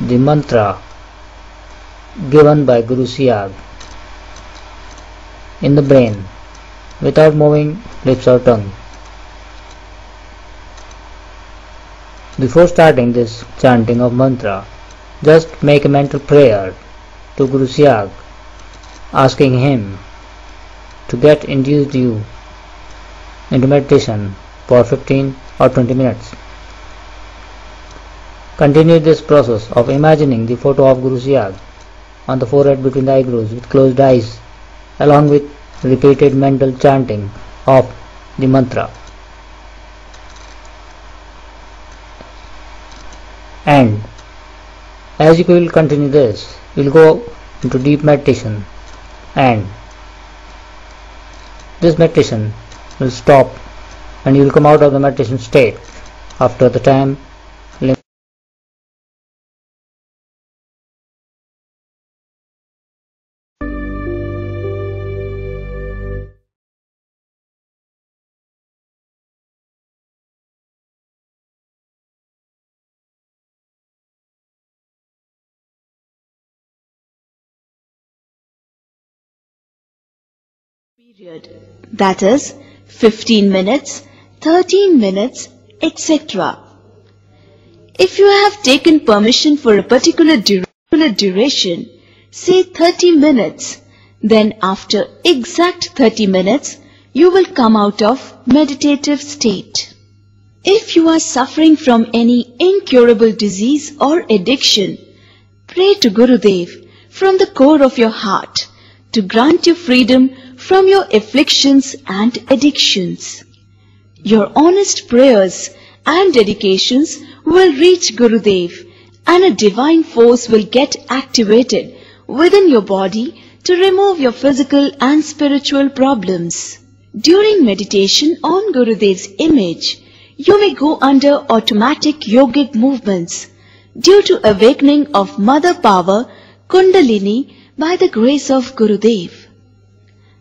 the mantra given by Guru Siag in the brain without moving lips or tongue. Before starting this chanting of mantra, just make a mental prayer to Guru Siag, asking him to get induced you into meditation for 15 or 20 minutes. Continue this process of imagining the photo of Guru Siag on the forehead between the eyebrows with closed eyes, along with repeated mental chanting of the mantra. And as you will continue this, you will go into deep meditation, and this meditation will stop and you will come out of the meditation state after the time limit. Period. That is 15 minutes, 13 minutes, etc. If you have taken permission for a particular duration, say 30 minutes, then after exact 30 minutes, you will come out of meditative state. If you are suffering from any incurable disease or addiction, pray to Gurudev from the core of your heart to grant you freedom from your afflictions and addictions. Your honest prayers and dedications will reach Gurudev, and a divine force will get activated within your body to remove your physical and spiritual problems. During meditation on Gurudev's image, you may go under automatic yogic movements due to awakening of Mother Power Kundalini by the grace of Gurudev.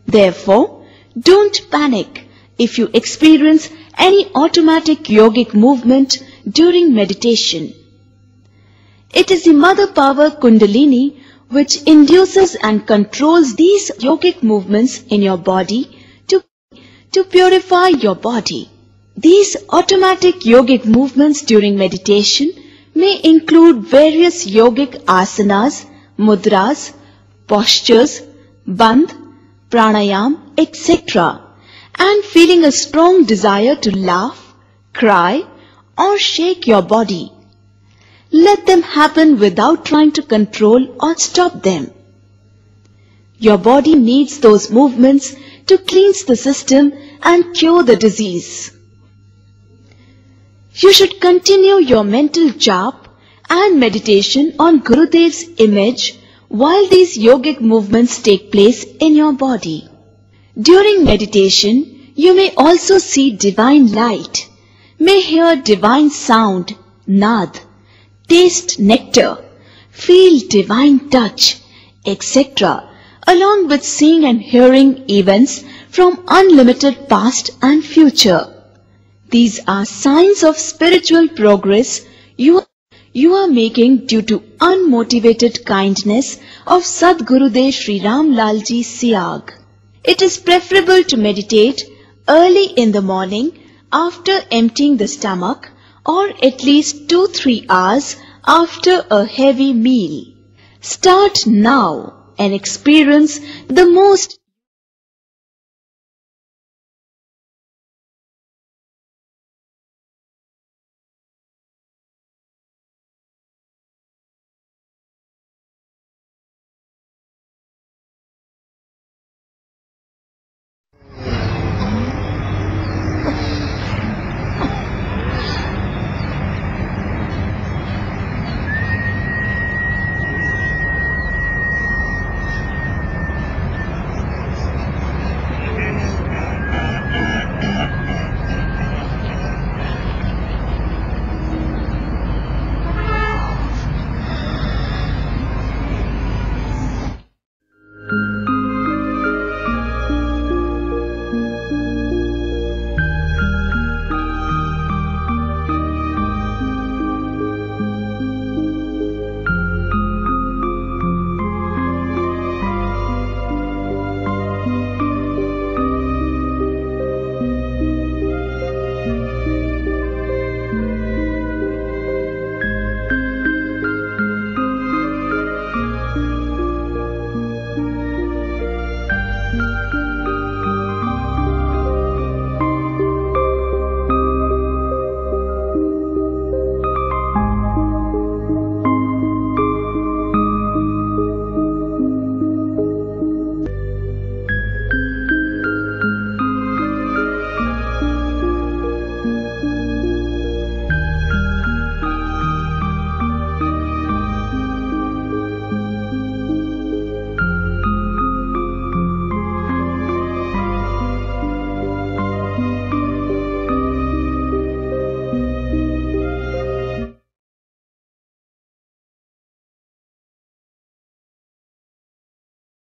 Therefore, don't panic if you experience any automatic yogic movement during meditation. It is the Mother Power Kundalini which induces and controls these yogic movements in your body to purify your body. These automatic yogic movements during meditation may include various yogic asanas, mudras, postures, bandh, pranayam, etc. and feeling a strong desire to laugh, cry or shake your body. Let them happen without trying to control or stop them. Your body needs those movements to cleanse the system and cure the disease. You should continue your mental jap and meditation on Gurudev's image while these yogic movements take place in your body. During meditation, you may also see divine light, may hear divine sound, nad, taste nectar, feel divine touch, etc., along with seeing and hearing events from unlimited past and future. These are signs of spiritual progress you are making due to unmotivated kindness of Sadgurudev Sri Ram Lal Ji Siag. It is preferable to meditate early in the morning after emptying the stomach, or at least 2-3 hours after a heavy meal. Start now and experience the most